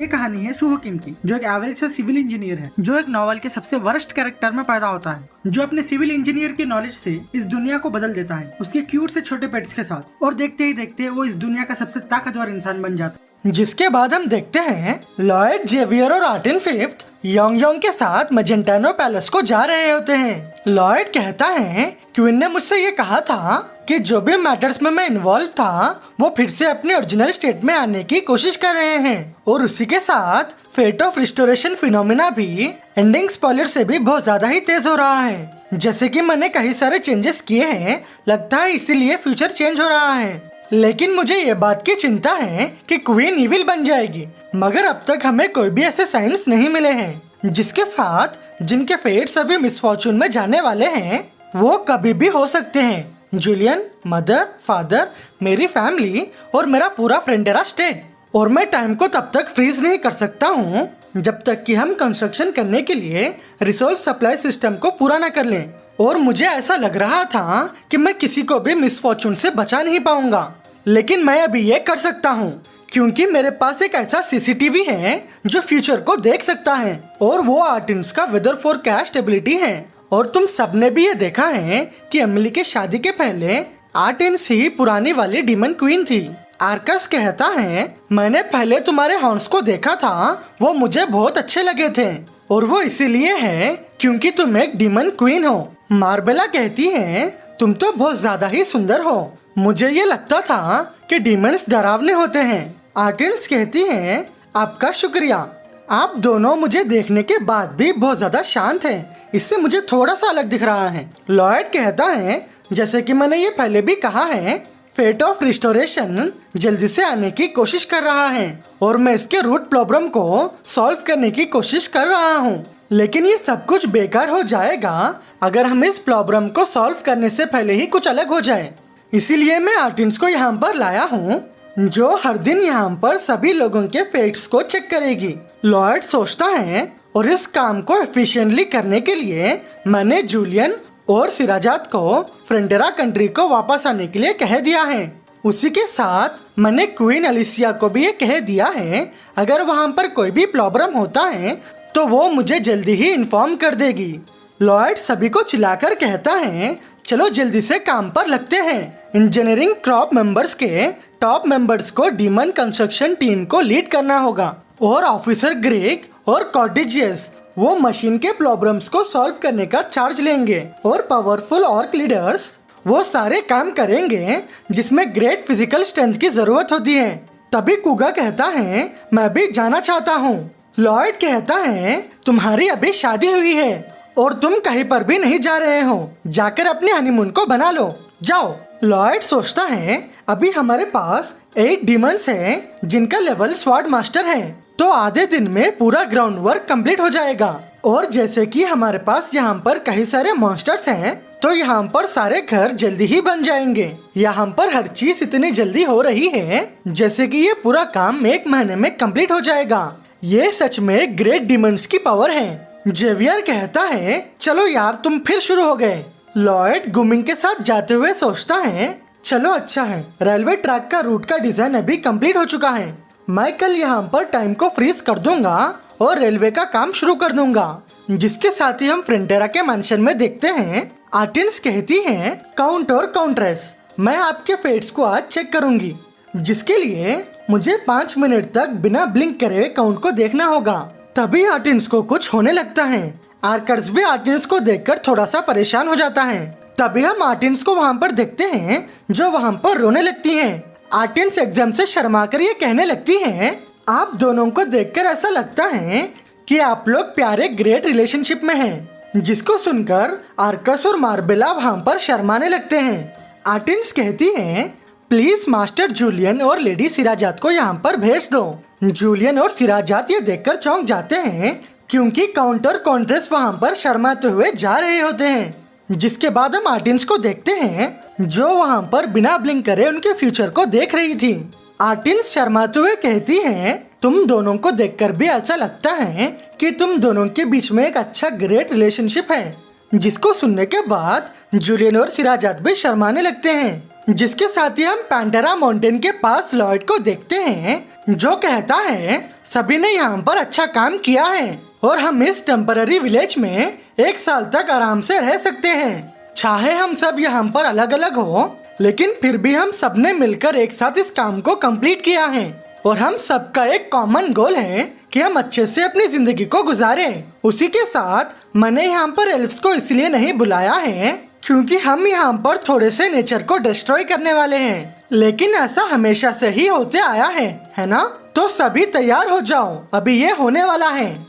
ये कहानी है सुहो किम की, जो एक एवरेज सा सिविल इंजीनियर है, जो एक नॉवल के सबसे वर्स्ट कैरेक्टर में पैदा होता है, जो अपने सिविल इंजीनियर की नॉलेज से इस दुनिया को बदल देता है उसके क्यूट से छोटे पेट्स के साथ, और देखते ही देखते वो इस दुनिया का सबसे ताकतवर इंसान बन जाता है। जिसके बाद हम देखते हैं लॉयड, जेवियर और आर्टिन फिफ्थ योंग योंग के साथ मजेंटानो पैलेस को जा रहे होते हैं। लॉयड कहता है क्वीन ने मुझसे ये कहा था कि जो भी मैटर्स में मैं इन्वॉल्व था वो फिर से अपने ओरिजिनल स्टेट में आने की कोशिश कर रहे हैं, और उसी के साथ फेट ऑफ रिस्टोरेशन फिनोमिना भी एंडिंग स्पॉइलर से भी बहुत ज्यादा ही तेज हो रहा है। जैसे कि मैंने कई सारे चेंजेस किए हैं, लगता है इसीलिए फ्यूचर चेंज हो रहा है। लेकिन मुझे ये बात की चिंता है कि क्वीन इविल बन जाएगी, मगर अब तक हमें कोई भी ऐसे साइंस नहीं मिले हैं जिसके साथ जिनके फेट्स अभी मिसफॉर्चून में जाने वाले हैं वो कभी भी हो सकते हैं। जूलियन, मदर, फादर, मेरी फैमिली और मेरा पूरा फ्रेंडेरा स्टेट। और मैं टाइम को तब तक फ्रीज नहीं कर सकता हूँ जब तक कि हम कंस्ट्रक्शन करने के लिए रिसोर्स सप्लाई सिस्टम को पूरा न कर लें। और मुझे ऐसा लग रहा था कि मैं किसी को भी मिसफॉर्चून से बचा नहीं पाऊंगा, लेकिन मैं अभी ये कर सकता हूँ क्योंकि मेरे पास एक ऐसा सीसीटीवी है जो फ्यूचर को देख सकता है, और वो आर्टिन्स का वेदर फोरकास्ट एबिलिटी है। और तुम सबने भी ये देखा है कि एमिली के शादी के पहले आर्टिन्स ही पुरानी वाली डीमन क्वीन थी। आर्कस कहता है मैंने पहले तुम्हारे हॉर्न्स को देखा था, वो मुझे बहुत अच्छे लगे थे, और वो इसीलिए है क्योंकि तुम एक डीमन क्वीन हो। मार्बेला कहती है तुम तो बहुत ज्यादा ही सुंदर हो, मुझे ये लगता था कि डीमंस डरावने होते हैं। आर्टिन्स कहती हैं आपका शुक्रिया, आप दोनों मुझे देखने के बाद भी बहुत ज्यादा शांत हैं, इससे मुझे थोड़ा सा अलग दिख रहा है। लॉयड कहता है जैसे कि मैंने ये पहले भी कहा है, फेट ऑफ रिस्टोरेशन जल्दी से आने की कोशिश कर रहा है और मैं इसके रूट प्रॉब्लम को सॉल्व करने की कोशिश कर रहा हूँ, लेकिन ये सब कुछ बेकार हो जाएगा अगर हम इस प्रॉब्लम को सॉल्व करने से पहले ही कुछ अलग हो जाए। इसीलिए मैं आर्टिन्स को यहाँ पर लाया हूँ जो हर दिन यहाँ पर सभी लोगों के फेट्स को चेक करेगी। लॉयड सोचता है और इस काम को एफिशिएंटली करने के लिए मैंने जूलियन और सिराजात को फ्रेंडेरा कंट्री को वापस आने के लिए कह दिया है। उसी के साथ मैंने क्वीन एलिसिया को भी ये कह दिया है अगर वहाँ पर कोई भी प्रॉब्लम होता है तो वो मुझे जल्दी ही इन्फॉर्म कर देगी। लॉयड सभी को चिल्लाकर कहता है चलो जल्दी से काम पर लगते हैं। इंजीनियरिंग क्रॉप मेंबर्स के टॉप मेंबर्स को डीमन कंस्ट्रक्शन टीम को लीड करना होगा, और ऑफिसर ग्रेग और कॉर्डिजियस वो मशीन के प्रॉब्लम्स को सॉल्व करने का चार्ज लेंगे, और पावरफुल ऑर्क लीडर्स वो सारे काम करेंगे जिसमें ग्रेट फिजिकल स्ट्रेंथ की जरूरत होती है। तभी कुगा कहता है मैं भी जाना चाहता हूँ। लॉयड कहता है तुम्हारी अभी शादी हुई है और तुम कहीं पर भी नहीं जा रहे हो, जाकर अपने हनीमून को बना लो, जाओ। लॉयड सोचता है अभी हमारे पास 8 डीमंस हैं जिनका लेवल स्वॉर्ड मास्टर है, तो आधे दिन में पूरा ग्राउंड वर्क कंप्लीट हो जाएगा। और जैसे कि हमारे पास यहाँ पर कई सारे मॉन्स्टर्स हैं तो यहाँ पर सारे घर जल्दी ही बन जाएंगे। यहाँ पर हर चीज इतनी जल्दी हो रही है जैसे कि ये पूरा काम 1 महीने में कंप्लीट हो जाएगा। ये सच में ग्रेट डीमंस की पावर है। जेवियर कहता है चलो यार तुम फिर शुरू हो गए। लॉयड गुमिंग के साथ जाते हुए सोचता है चलो अच्छा है, रेलवे ट्रैक का रूट का डिजाइन अभी कंप्लीट हो चुका है, मैं कल यहाँ पर टाइम को फ्रीज कर दूंगा और रेलवे का काम शुरू कर दूंगा। जिसके साथ ही हम फ्रेंटेरा के मैंशन में देखते हैं आर्टिन्स कहती हैं काउंट और काउंट्रेस, मैं आपके फेट्स को आज चेक करूंगी, जिसके लिए मुझे 5 मिनट तक बिना ब्लिंक करे काउंट को देखना होगा। तभी आर्टिन्स को कुछ होने लगता है। आर्कर्स भी आर्टिन्स को देखकर थोड़ा सा परेशान हो जाता है। तभी हम आर्टिन्स को वहाँ पर देखते हैं जो वहाँ पर रोने लगती हैं। आर्टिन्स एकदम से शर्माकर ये कहने लगती हैं आप दोनों को देखकर ऐसा लगता है कि आप लोग प्यारे ग्रेट रिलेशनशिप में हैं, जिसको सुनकर आर्कस और मार्बेला वहाँ पर शर्माने लगते हैं। आर्टिन्स कहती हैं प्लीज मास्टर जूलियन और लेडी सिराजात को यहाँ पर भेज दो। जूलियन और सिराजात ये देखकर चौंक जाते हैं क्योंकि काउंटर कॉन्ट्रेस वहाँ पर शर्माते हुए जा रहे होते हैं। जिसके बाद हम आर्टिन्स को देखते हैं जो वहाँ पर बिना ब्लिंक करे उनके फ्यूचर को देख रही थी। आर्टिन्स शर्माते हुए कहती हैं तुम दोनों को देखकर भी ऐसा लगता है कि तुम दोनों के बीच में एक अच्छा ग्रेट रिलेशनशिप है। जिसको सुनने के बाद जूलियन और सिराजात भी शर्माने लगते हैं। जिसके साथ ही हम पैंटेरा माउंटेन के पास लॉयड को देखते हैं जो कहता है सभी ने यहाँ पर अच्छा काम किया है और हम इस टेम्पररी विलेज में 1 साल तक आराम से रह सकते हैं। चाहे हम सब यहाँ पर अलग अलग हो लेकिन फिर भी हम सब ने मिलकर एक साथ इस काम को कंप्लीट किया है और हम सबका एक कॉमन गोल है कि हम अच्छे से अपनी जिंदगी को गुजारें। उसी के साथ मैंने यहाँ पर एल्फ्स को इसलिए नहीं बुलाया है क्योंकि हम यहाँ पर थोड़े से नेचर को डिस्ट्रॉय करने वाले हैं, लेकिन ऐसा हमेशा से ही होते आया है ना? तो सभी तैयार हो जाओ, अभी ये होने वाला है।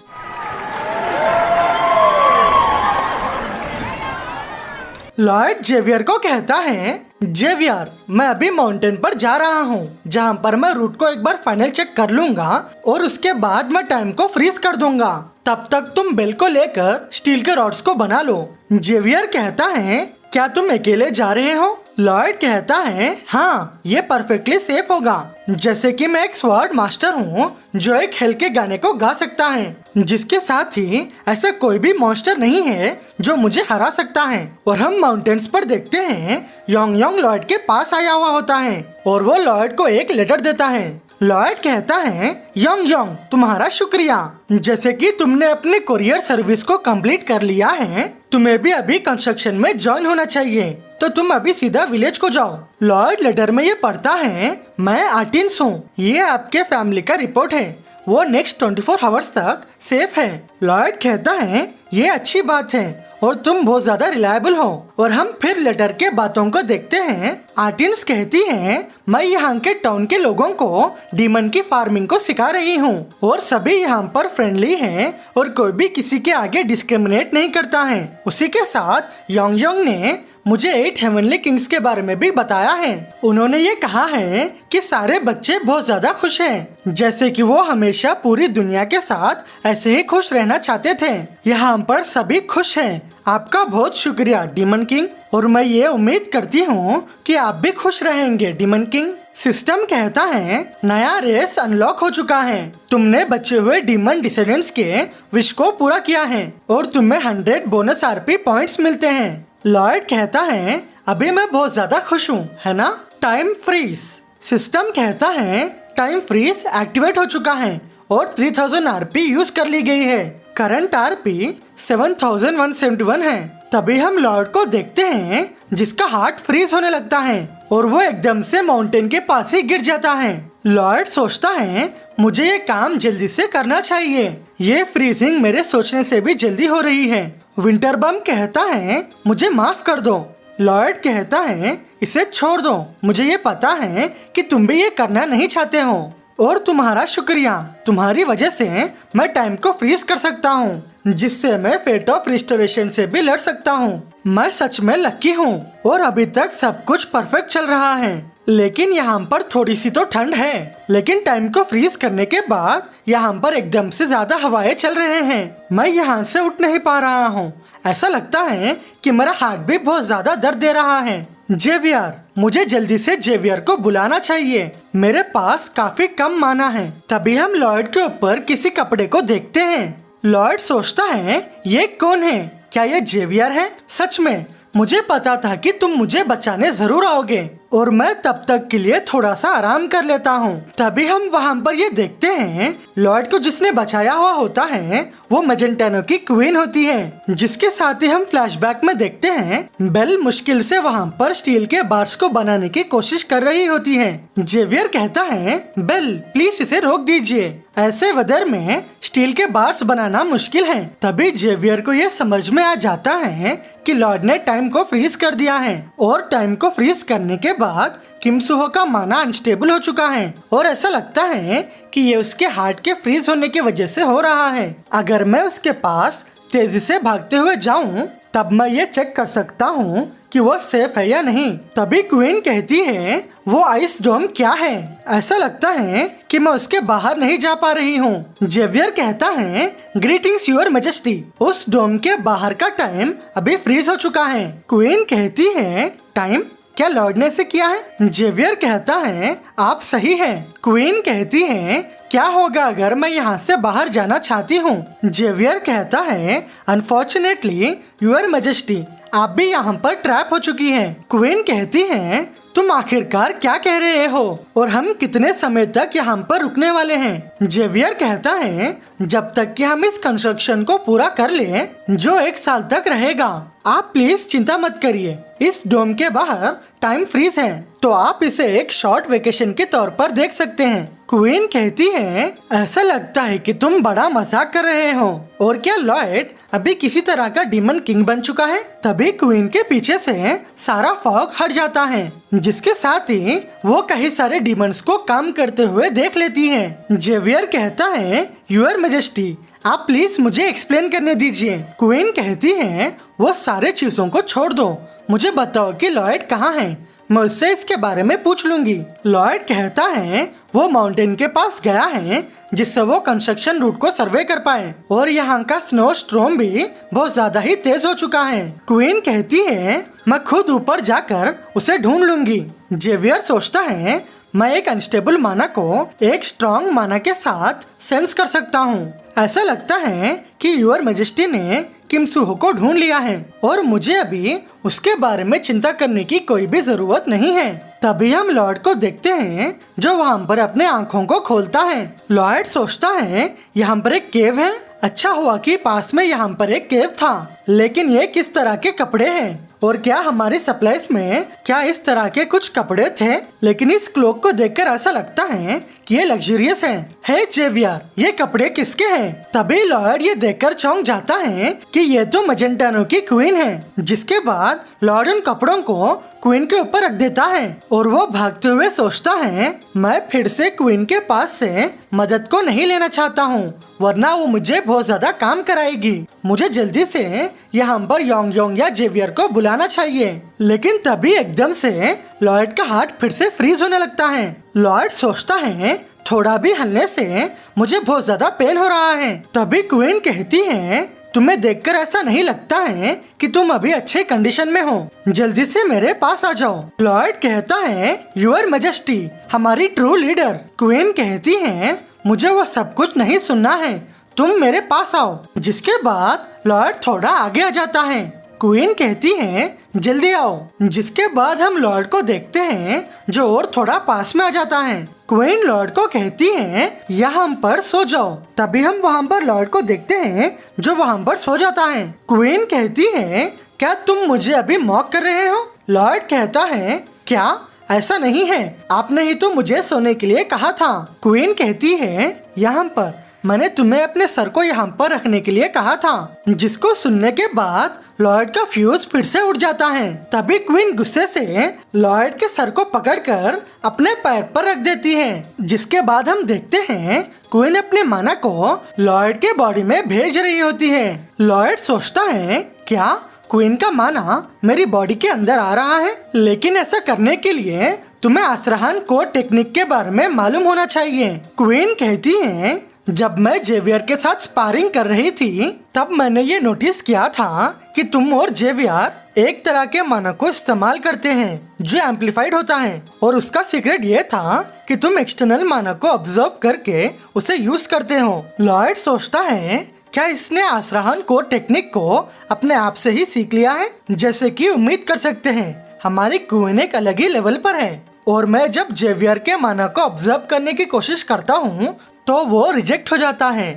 लॉयड जेवियर को कहता है जेवियर मैं अभी माउंटेन पर जा रहा हूँ जहाँ पर मैं रूट को एक बार फाइनल चेक कर लूंगा और उसके बाद मैं टाइम को फ्रीज कर दूंगा। तब तक तुम बेल को लेकर स्टील के रॉड्स को बना लो। जेवियर कहता है क्या तुम अकेले जा रहे हो? लॉयड कहता है हाँ ये परफेक्टली सेफ होगा, जैसे कि मैं एक स्वॉर्ड मास्टर हूँ जो एक हेल के गाने को गा सकता है, जिसके साथ ही ऐसा कोई भी मॉन्स्टर नहीं है जो मुझे हरा सकता है। और हम माउंटेन्स पर देखते हैं योंग लॉयड के पास आया हुआ होता है और वो लॉयड को एक लेटर देता है। लॉयड कहता है योंग तुम्हारा शुक्रिया, जैसे कि तुमने अपने कुरियर सर्विस को कंप्लीट कर लिया है तुम्हें भी अभी कंस्ट्रक्शन में ज्वाइन होना चाहिए, तो तुम अभी सीधा विलेज को जाओ। लॉयड लेटर में ये पढ़ता है मैं आर्टिन्स हूँ, ये आपके फैमिली का रिपोर्ट है, वो नेक्स्ट 24 आवर्स तक सेफ है। लॉयड कहता है ये अच्छी बात है और तुम बहुत ज्यादा रिलायबल हो। और हम फिर लेटर के बातों को देखते हैं। आर्टिन्स कहती हैं मैं यहाँ के टाउन के लोगों को डीमन की फार्मिंग को सिखा रही हूँ और सभी यहाँ पर फ्रेंडली हैं और कोई भी किसी के आगे डिस्क्रिमिनेट नहीं करता है। उसी के साथ योंग ने मुझे 8 हेवनली किंग्स के बारे में भी बताया है। उन्होंने ये कहा है कि सारे बच्चे बहुत ज्यादा खुश हैं, जैसे कि वो हमेशा पूरी दुनिया के साथ ऐसे ही खुश रहना चाहते थे। यहाँ पर सभी खुश हैं। आपका बहुत शुक्रिया डीमन किंग, और मैं ये उम्मीद करती हूँ कि आप भी खुश रहेंगे डीमन किंग। सिस्टम कहता है नया रेस अनलॉक हो चुका है, तुमने बचे हुए डीमन डिसेंडेंट्स के विश को पूरा किया है और तुम्हें 100 बोनस आरपी पॉइंट्स मिलते हैं। लॉयड कहता है अभी मैं बहुत ज्यादा खुश हूँ, है ना? Time freeze. सिस्टम कहता है टाइम फ्रीज एक्टिवेट हो चुका है और 3000 आरपी यूज कर ली गई है। करंट आरपी 7171 है। तभी हम लॉर्ड को देखते हैं जिसका हार्ट फ्रीज होने लगता है और वो एकदम से माउंटेन के पास ही गिर जाता है। लॉर्ड सोचता है मुझे ये काम जल्दी से करना चाहिए, ये फ्रीजिंग मेरे सोचने से भी जल्दी हो रही है। विंटर बम कहता है मुझे माफ कर दो। लॉर्ड कहता है इसे छोड़ दो, मुझे ये पता है कि तुम भी ये करना नहीं चाहते हो और तुम्हारा शुक्रिया, तुम्हारी वजह से मैं टाइम को फ्रीज कर सकता हूँ, जिससे मैं फेट ऑफ रिस्टोरेशन से भी लड़ सकता हूँ। मैं सच में लकी हूँ और अभी तक सब कुछ परफेक्ट चल रहा है, लेकिन यहाँ पर थोड़ी सी तो ठंड है। लेकिन टाइम को फ्रीज करने के बाद यहाँ पर एकदम से ज्यादा हवाएं चल रहे हैं। मैं यहाँ से उठ नहीं पा रहा हूँ, ऐसा लगता है कि मेरा हार्ट भी बहुत ज्यादा दर्द दे रहा है। जेवियर, मुझे जल्दी से जेवियर को बुलाना चाहिए, मेरे पास काफी कम माना है। तभी हम लॉयड के ऊपर किसी कपड़े को देखते हैं। लॉयड सोचता है ये कौन है, क्या ये जेवियर है? सच में मुझे पता था कि तुम मुझे बचाने जरूर आओगे और मैं तब तक के लिए थोड़ा सा आराम कर लेता हूँ। तभी हम वहाँ पर ये देखते हैं लॉयड को जिसने बचाया हुआ होता है वो मैजेंटानो की क्वीन होती है, जिसके साथ ही हम फ्लैशबैक में देखते हैं बेल मुश्किल से वहाँ पर स्टील के बार्स को बनाने की कोशिश कर रही होती है। जेवियर कहता है बेल प्लीज इसे रोक दीजिए, ऐसे वेदर में स्टील के बार्स बनाना मुश्किल है। तभी जेवियर को ये समझ में आ जाता है कि लॉर्ड ने टाइम को फ्रीज कर दिया है और टाइम को फ्रीज करने के बाद किम सुहो का माना अनस्टेबल हो चुका है और ऐसा लगता है कि ये उसके हार्ट के फ्रीज होने की वजह से हो रहा है। अगर मैं उसके पास तेजी से भागते हुए जाऊं तब मैं ये चेक कर सकता हूँ कि वो सेफ है या नहीं। तभी क्वीन कहती है वो आइस डोम क्या है, ऐसा लगता है कि मैं उसके बाहर नहीं जा पा रही हूँ। जेवियर कहता है ग्रीटिंग्स योर मैजेस्टी, उस डोम के बाहर का टाइम अभी फ्रीज हो चुका है। क्वीन कहती है टाइम क्या लॉर्ड ने से किया है? जेवियर कहता है आप सही हैं। क्वीन कहती है क्या होगा अगर मैं यहाँ से बाहर जाना चाहती हूँ? जेवियर कहता है, अनफॉर्चुनेटली यूर मैजेस्टी, आप भी यहाँ पर ट्रैप हो चुकी हैं। क्वीन कहती है, तुम आखिरकार क्या कह रहे हो और हम कितने समय तक यहाँ पर रुकने वाले हैं? जेवियर कहता है, जब तक कि हम इस कंस्ट्रक्शन को पूरा कर लें जो 1 साल तक रहेगा। आप प्लीज चिंता मत करिए, इस डोम के बाहर टाइम फ्रीज है, तो आप इसे एक शॉर्ट वेकेशन के तौर पर देख सकते हैं। क्वीन कहती है, ऐसा लगता है कि तुम बड़ा मजाक कर रहे हो, और क्या लॉयड अभी किसी तरह का डीमन किंग बन चुका है? तभी क्वीन के पीछे से सारा फॉग हट जाता है, जिसके साथ ही वो कई सारे डीमंस को काम करते हुए देख लेती है। जेवियर कहता है, यूर मैजेस्टी, आप प्लीज मुझे एक्सप्लेन करने दीजिए। क्वीन कहती है, वो सारे चीजों को छोड़ दो, मुझे बताओ कि लॉयड कहाँ है, मैं उससे इसके बारे में पूछ लूंगी। लॉयड कहता है, वो माउंटेन के पास गया है जिससे वो कंस्ट्रक्शन रूट को सर्वे कर पाए, और यहाँ का स्नो स्ट्रॉम भी बहुत ज्यादा ही तेज हो चुका है। क्वीन कहती है, मैं खुद ऊपर जाकर उसे ढूंढ लूंगी। जेवियर सोचता है, मैं एक अनस्टेबल माना को एक स्ट्रॉन्ग माना के साथ सेंस कर सकता हूँ। ऐसा लगता है कि यूर मैजेस्टी ने किम सुहो को ढूंढ लिया है और मुझे अभी उसके बारे में चिंता करने की कोई भी जरूरत नहीं है। तभी हम लॉर्ड को देखते हैं जो वहाँ पर अपने आँखों को खोलता है। लॉर्ड सोचता है, यहाँ पर एक केव है, अच्छा हुआ कि पास में यहाँ पर एक केव था, लेकिन ये किस तरह के कपड़े हैं और क्या हमारी सप्लाईज में क्या इस तरह के कुछ कपड़े थे? लेकिन इस क्लोक को देखकर ऐसा लगता है कि ये लग्जरियस है। हे जेवियर, ये कपड़े किसके हैं? तभी लॉर्ड ये देखकर चौंक जाता है कि ये तो मजेंटानो की क्वीन है। जिसके बाद लॉर्ड उन कपड़ों को क्वीन के ऊपर रख देता है और वो भागते हुए सोचता है, मैं फिर से क्वीन के पास से मदद को नहीं लेना चाहता हूँ, वरना वो मुझे बहुत ज्यादा काम कराएगी। मुझे जल्दी से यहाँ पर योंग योंग या जेवियर को बुलाना चाहिए। लेकिन तभी एकदम से लॉर्ड का हार्ट फिर से फ्रीज होने लगता है। लॉर्ड सोचता है, थोड़ा भी हिलने से मुझे बहुत ज्यादा पेन हो रहा है। तभी क्वीन कहती है, तुम्हें देखकर ऐसा नहीं लगता है कि तुम अभी अच्छे कंडीशन में हो, जल्दी से मेरे पास आ जाओ। लॉर्ड कहता है, यूर मैजेस्टी, हमारी ट्रू लीडर। क्वीन कहती है, मुझे वो सब कुछ नहीं सुनना है, तुम मेरे पास आओ। जिसके बाद लॉर्ड थोड़ा आगे आ जाता है। क्वीन कहती है, जल्दी आओ। जिसके बाद हम लॉर्ड को देखते हैं जो और थोड़ा पास में आ जाता है। क्वीन लॉर्ड को कहती है, यहाँ पर सो जाओ। तभी हम वहाँ पर लॉर्ड को देखते हैं जो वहाँ पर सो जाता है। क्वीन कहती है, क्या तुम मुझे अभी मॉक कर रहे हो? लॉर्ड कहता है, क्या ऐसा नहीं है, आपने ही तो मुझे सोने के लिए कहा था। क्वीन कहती है, यहाँ पर मैंने तुम्हें अपने सर को यहाँ पर रखने के लिए कहा था। जिसको सुनने के बाद लॉर्ड का फ्यूज फिर से उड़ जाता है। तभी क्वीन गुस्से से लॉर्ड के सर को पकड़कर अपने पैर पर रख देती है। जिसके बाद हम देखते हैं क्वीन अपने माना को लॉर्ड के बॉडी में भेज रही होती है। लॉर्ड सोचता है, क्या क्वीन का माना मेरी बॉडी के अंदर आ रहा है? लेकिन ऐसा करने के लिए तुम्हें आसरहान कोड टेक्निक के बारे में मालूम होना चाहिए। क्वीन कहती है, जब मैं जेवियर के साथ स्पारिंग कर रही थी तब मैंने ये नोटिस किया था कि तुम और जेवियर एक तरह के माना को इस्तेमाल करते हैं जो एम्पलीफाइड होता है, और उसका सीक्रेट ये था कि तुम एक्सटर्नल माना को ऑब्जर्व करके उसे यूज करते हो। लॉयड सोचता है, क्या इसने आसरहान कोड टेक्निक को अपने आप से ही सीख लिया है? जैसे कि उम्मीद कर सकते हैं हमारी क्वीन एक अलग ही लेवल पर है, और मैं जब जेवियर के माना को ऑब्जर्व करने की कोशिश करता हूँ तो वो रिजेक्ट हो जाता है।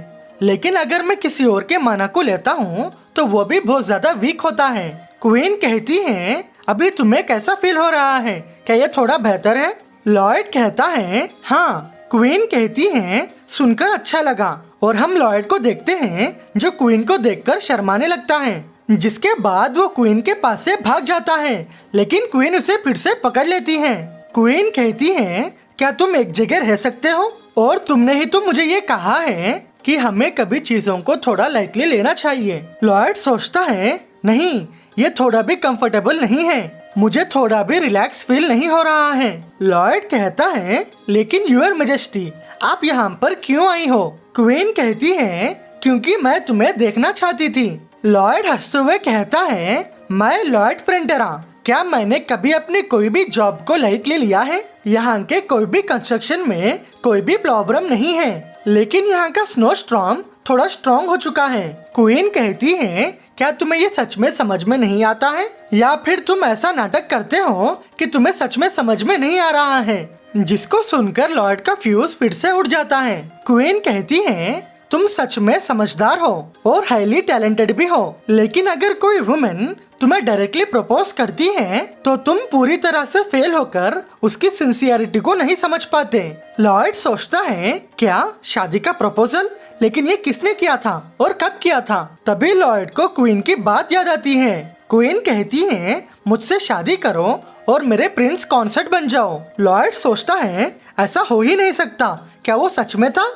लेकिन अगर मैं किसी और के माना को लेता हूँ तो वो भी बहुत ज्यादा वीक होता है। क्वीन कहती है, अभी तुम्हें कैसा फील हो रहा है, क्या ये थोड़ा बेहतर है? लॉयड कहता है, हाँ। क्वीन कहती है, सुनकर अच्छा लगा, और हम लॉयड को देखते हैं जो क्वीन को देखकर शर्माने लगता है। जिसके बाद वो क्वीन के पास से भाग जाता है, लेकिन क्वीन उसे फिर से पकड़ लेती है। क्वीन कहती है, क्या तुम एक जगह रह सकते हो? और तुमने ही तो मुझे ये कहा है कि हमें कभी चीजों को थोड़ा लाइटली लेना चाहिए। लॉयड सोचता है, नहीं, ये थोड़ा भी कंफर्टेबल नहीं है, मुझे थोड़ा भी रिलैक्स फील नहीं हो रहा है। लॉयड कहता है, लेकिन यूर मैजेस्टी, आप यहाँ पर क्यों आई हो? क्वीन कहती है, क्योंकि मैं तुम्हें देखना चाहती थी। लॉयड हंसते हुए कहता है, मैं लॉयड फ्रेंटेरा, क्या मैंने कभी अपनी कोई भी जॉब को लाइटली लिया है? यहाँ के कोई भी कंस्ट्रक्शन में कोई भी प्रॉब्लम नहीं है, लेकिन यहाँ का स्नो स्टॉर्म थोड़ा स्ट्रॉन्ग हो चुका है। क्वीन कहती है, क्या तुम्हें ये सच में समझ में नहीं आता है, या फिर तुम ऐसा नाटक करते हो कि तुम्हें सच में समझ में नहीं आ रहा है? जिसको सुनकर लॉर्ड का फ्यूज फिर से उड़ जाता है। क्वीन कहती है, तुम सच में समझदार हो और हाईली टैलेंटेड भी हो, लेकिन अगर कोई वुमेन तुम्हें डायरेक्टली प्रपोज करती है तो तुम पूरी तरह से फेल होकर उसकी सिंसियरिटी को नहीं समझ पाते। लॉर्ड सोचता है, क्या शादी का प्रपोजल? लेकिन ये किसने किया था और कब किया था? तभी लॉर्ड को क्वीन की बात याद आती है। क्वीन कहती है, मुझसे शादी करो और मेरे प्रिंस कॉन्सर्ट बन जाओ। लॉर्ड सोचता है, ऐसा हो ही नहीं सकता। क्या वो सच में था?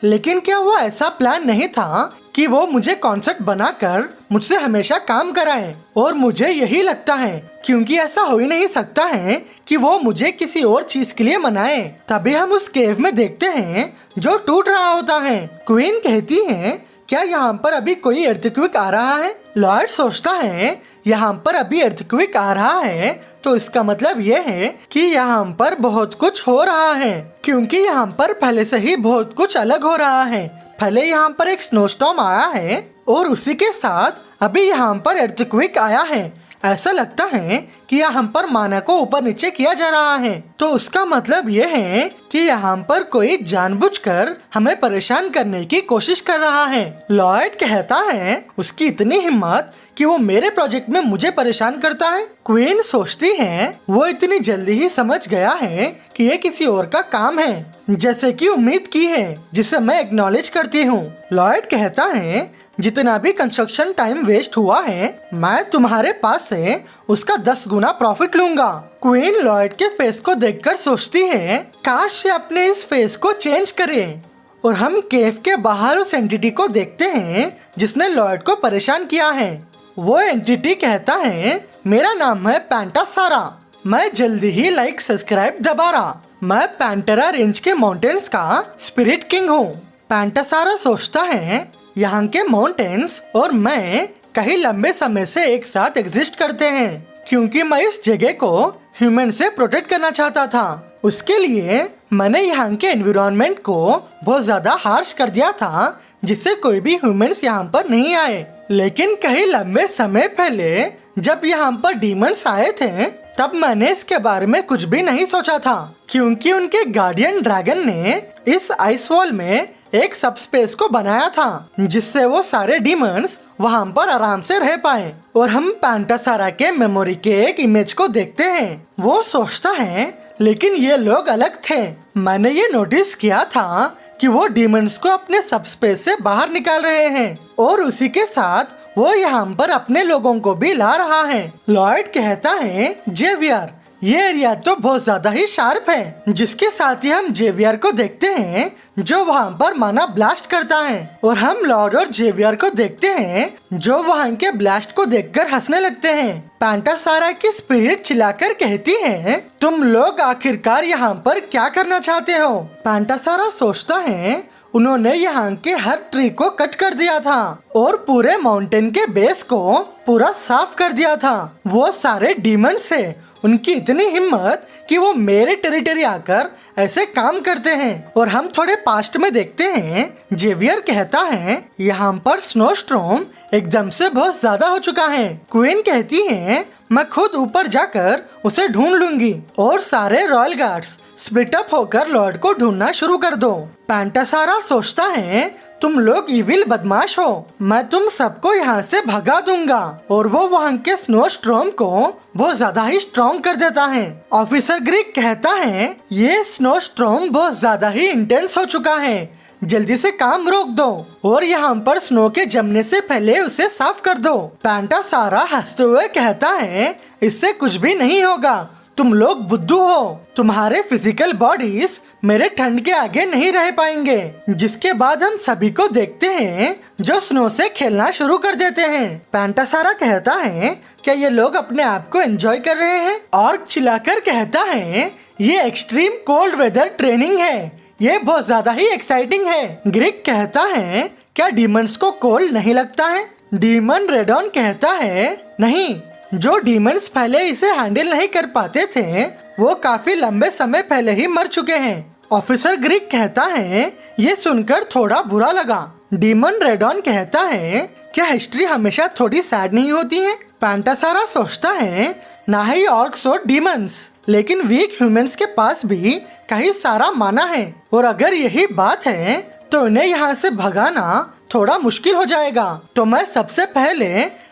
लेकिन क्या वो ऐसा प्लान नहीं था कि वो मुझे कॉन्सेप्ट बनाकर मुझसे हमेशा काम कराए? और मुझे यही लगता है, क्योंकि ऐसा हो ही नहीं सकता है कि वो मुझे किसी और चीज के लिए मनाए। तभी हम उस केव में देखते हैं जो टूट रहा होता है। क्वीन कहती है, क्या यहाँ पर अभी कोई अर्थक्वेक आ रहा है? लॉर्ड सोचता है, यहाँ पर अभी अर्थक्वेक आ रहा है तो इसका मतलब ये है कि यहाँ पर बहुत कुछ हो रहा है, क्योंकि यहाँ पर पहले से ही बहुत कुछ अलग हो रहा है। पहले यहाँ पर एक स्नोस्टॉर्म आया है और उसी के साथ अभी यहाँ पर अर्थक्वेक आया है। ऐसा लगता है कि यहाँ पर माना को ऊपर नीचे किया जा रहा है, तो उसका मतलब ये है कि यहाँ पर कोई जानबूझकर हमें परेशान करने की कोशिश कर रहा है। लॉर्ड कहता है, उसकी इतनी हिम्मत कि वो मेरे प्रोजेक्ट में मुझे परेशान करता है। क्वीन सोचती है, वो इतनी जल्दी ही समझ गया है कि ये किसी और का काम है, जैसे कि उम्मीद की है, जिसे मैं एक्नॉलेज करती हूँ। लॉर्ड कहता है, जितना भी कंस्ट्रक्शन टाइम वेस्ट हुआ है, मैं तुम्हारे पास से उसका 10 गुना प्रॉफिट लूंगा। क्वीन लॉर्ड के फेस को देखकर सोचती है, काश ये अपने इस फेस को चेंज करे। और हम केव के बाहर उस एंटिटी को देखते हैं जिसने लॉर्ड को परेशान किया है। वो एंटिटी कहता है, मेरा नाम है पैंटासारा, मैं जल्दी ही लाइक सब्सक्राइब दबा रहा। मैं पैंटेरा रेंज के माउंटेन्स का स्पिरिट किंग हूँ। पैंटासारा सोचता है, यहाँ के माउंटेन्स और मैं कहीं लंबे समय से एक साथ एग्जिस्ट करते हैं, क्योंकि मैं इस जगह को ह्यूमन से प्रोटेक्ट करना चाहता था। उसके लिए मैंने यहाँ के एनवायरनमेंट को बहुत ज्यादा हार्श कर दिया था, जिससे कोई भी ह्यूमंस यहाँ पर नहीं आए। लेकिन कहीं लंबे समय पहले जब यहाँ पर डीमंस आए थे, तब मैंने इसके बारे में कुछ भी नहीं सोचा था, क्योंकि उनके गार्डियन ड्रैगन ने इस आइस वॉल में एक सब स्पेस को बनाया था, जिससे वो सारे डीमंस वहाँ पर आराम से रह पाए। और हम पैंटासारा के मेमोरी के एक इमेज को देखते हैं। वो सोचता है, लेकिन ये लोग अलग थे। मैंने ये नोटिस किया था कि वो डीमंस को अपने सब स्पेस से बाहर निकाल रहे हैं, और उसी के साथ वो यहाँ पर अपने लोगों को भी ला रहा है। लॉर्ड कहता है, जेवियर, ये एरिया तो बहुत ज्यादा ही शार्प है। जिसके साथ ही हम जेवियर को देखते हैं जो वहाँ पर माना ब्लास्ट करता है, और हम लॉर्ड और जेवियर को देखते हैं जो वहाँ के ब्लास्ट को देखकर हंसने लगते हैं। पैंटासारा की स्पिरिट चिल्लाकर कहती है, तुम लोग आखिरकार यहाँ पर क्या करना चाहते हो? पैंटासारा सोचता है, उन्होंने यहाँ के हर ट्री को कट कर दिया था और पूरे माउंटेन के बेस को पूरा साफ कर दिया था। वो सारे डीमंस है, उनकी इतनी हिम्मत कि वो मेरे टेरिटरी आकर ऐसे काम करते हैं। और हम थोड़े पास्ट में देखते हैं, जेवियर कहता है, यहाँ पर स्नो स्टॉर्म एकदम से बहुत ज्यादा हो चुका है। क्वीन कहती है, मैं खुद ऊपर जाकर उसे ढूंढ लूंगी, और सारे रॉयल गार्ड्स स्प्लिट अप होकर लॉर्ड को ढूंढना शुरू कर दो। पैंटासारा सोचता है, तुम लोग इविल बदमाश हो, मैं तुम सबको यहाँ से भगा दूंगा। और वो वहाँ के स्नो स्टॉर्म को बहुत ज्यादा ही स्ट्रॉन्ग कर देता है। ऑफिसर ग्रीक कहता है, ये स्नो स्टॉर्म बहुत ज्यादा ही इंटेंस हो चुका है, जल्दी से काम रोक दो और यहाँ पर स्नो के जमने से पहले उसे साफ कर दो। पैंटासारा हंसते हुए कहता है, इससे कुछ भी नहीं होगा, तुम लोग बुद्धू हो, तुम्हारे फिजिकल बॉडीज मेरे ठंड के आगे नहीं रह पाएंगे। जिसके बाद हम सभी को देखते हैं जो स्नो से खेलना शुरू कर देते हैं। पैंटासारा कहता है, क्या ये लोग अपने आप को एंजॉय कर रहे हैं? ऑर्क चिल्लाकर कहता है, ये एक्सट्रीम कोल्ड वेदर ट्रेनिंग है, ये बहुत ज्यादा ही एक्साइटिंग है। ग्रीक कहता है, क्या डीमंस को कोल्ड नहीं लगता है? डीमन रेडॉन कहता है, नहीं, जो डीमंस पहले इसे हैंडल नहीं कर पाते थे वो काफी लंबे समय पहले ही मर चुके हैं। ऑफिसर ग्रीक कहता है ये सुनकर थोड़ा बुरा लगा। डीमन रेडॉन कहता है क्या हिस्ट्री हमेशा थोड़ी सैड नहीं होती है? पैंटासारा सोचता है ना ही ऑर्क्स और डीमंस, लेकिन वीक ह्यूमंस के पास भी कहीं सारा माना है और अगर यही बात है तो इन्हें यहाँ से भगाना थोड़ा मुश्किल हो जाएगा। तो मैं सबसे पहले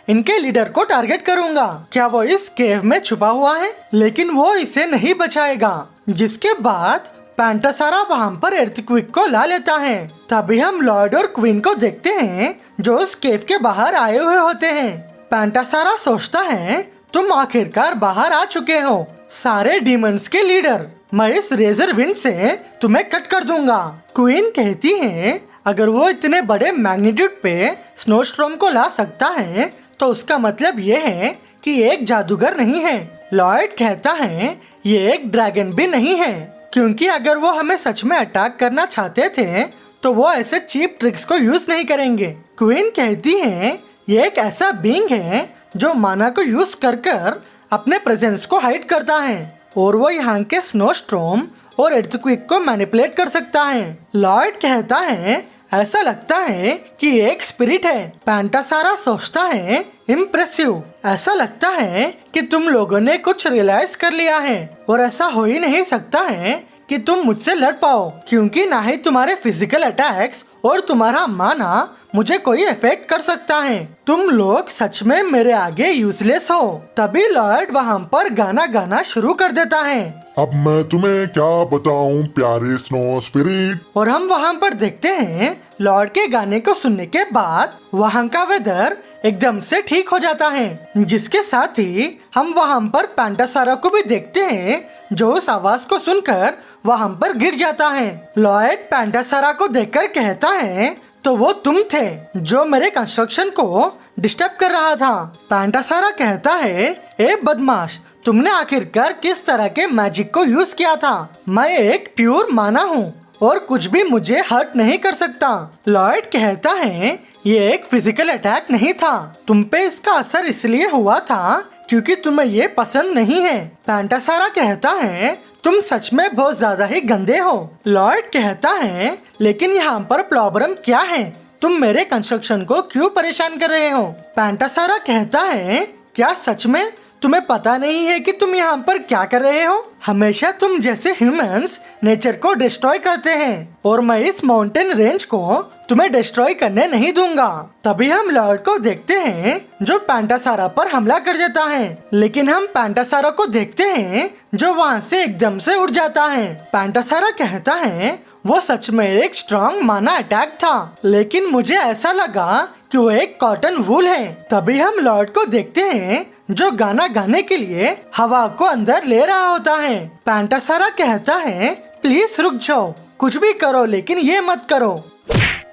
इनके लीडर को टारगेट करूंगा। क्या वो इस केव में छुपा हुआ है? लेकिन वो इसे नहीं बचाएगा। जिसके बाद पैंटासारा वहाँ पर एर्थक्वेक को ला लेता है। तभी हम लॉर्ड और क्वीन को देखते हैं जो उस केव के बाहर आए हुए होते हैं। पैंटासारा सोचता है तुम आखिरकार बाहर आ चुके हो, सारे डीमंस के लीडर। मैं इस रेजर विंड से तुम्हें कट कर दूंगा। क्वीन कहती है अगर वो इतने बड़े मैग्नीट्यूड पे स्नोस्टॉर्म को ला सकता है तो उसका मतलब ये है कि एक जादूगर नहीं है। लॉयड कहता है ये एक ड्रैगन भी नहीं है, क्योंकि अगर वो हमें सच में अटैक करना चाहते थे तो वो ऐसे चीप ट्रिक्स को यूज नहीं करेंगे। क्वीन कहती है ये एक ऐसा बीइंग है जो माना को यूज कर अपने प्रेजेंस को हाइड करता है और वो यहाँ के स्नोस्टॉर्म और एर्थक्वेक को मैनिपुलेट कर सकता है। लॉयड कहता है ऐसा लगता है कि एक स्पिरिट है। पैंटासारा सोचता है इम्प्रेसिव, ऐसा लगता है कि तुम लोगों ने कुछ रियलाइज कर लिया है और ऐसा हो ही नहीं सकता है कि तुम मुझसे लड़ पाओ, क्योंकि ना ही तुम्हारे फिजिकल अटैक्स और तुम्हारा माना मुझे कोई इफेक्ट कर सकता है। तुम लोग सच में मेरे आगे यूजलेस हो। तभी लॉर्ड वहाँ पर गाना गाना शुरू कर देता है। अब मैं तुम्हें क्या बताऊं प्यारे स्नो स्पिरिट। और हम वहाँ पर देखते हैं लॉर्ड के गाने को सुनने के बाद वहाँ का वेदर एकदम से ठीक हो जाता है। जिसके साथ ही हम वहाँ पर पैंटासारा को भी देखते हैं जो उस आवाज को सुनकर वहाँ पर गिर जाता है। लॉयड पैंटासारा को देखकर कहता है तो वो तुम थे जो मेरे कंस्ट्रक्शन को डिस्टर्ब कर रहा था। पैंटासारा कहता है ए बदमाश, तुमने आखिरकार किस तरह के मैजिक को यूज किया था? मैं एक प्योर माना हूँ और कुछ भी मुझे हर्ट नहीं कर सकता। लॉयड कहता है ये एक फिजिकल अटैक नहीं था, तुम पे इसका असर इसलिए हुआ था क्योंकि तुम्हें ये पसंद नहीं है। पैंटासारा कहता है तुम सच में बहुत ज्यादा ही गंदे हो। लॉयड कहता है लेकिन यहाँ पर प्रॉब्लम क्या है? तुम मेरे कंस्ट्रक्शन को क्यों परेशान कर रहे हो? पैंटासारा कहता है क्या सच में तुम्हें पता नहीं है कि तुम यहाँ पर क्या कर रहे हो? हमेशा तुम जैसे ह्यूमंस नेचर को डिस्ट्रॉय करते हैं और मैं इस माउंटेन रेंज को तुम्हें डिस्ट्रॉय करने नहीं दूंगा। तभी हम लॉर्ड को देखते हैं जो पैंटासारा पर हमला कर देता है, लेकिन हम पैंटासारा को देखते हैं जो वहाँ से एकदम से उड़ जाता है। पैंटासारा कहता है वो सच में एक स्ट्रॉन्ग माना अटैक था, लेकिन मुझे ऐसा लगा कि वो एक कॉटन वूल है। तभी हम लॉर्ड को देखते हैं जो गाना गाने के लिए हवा को अंदर ले रहा होता है। पैंटासारा कहता है प्लीज रुक जाओ, कुछ भी करो लेकिन ये मत करो।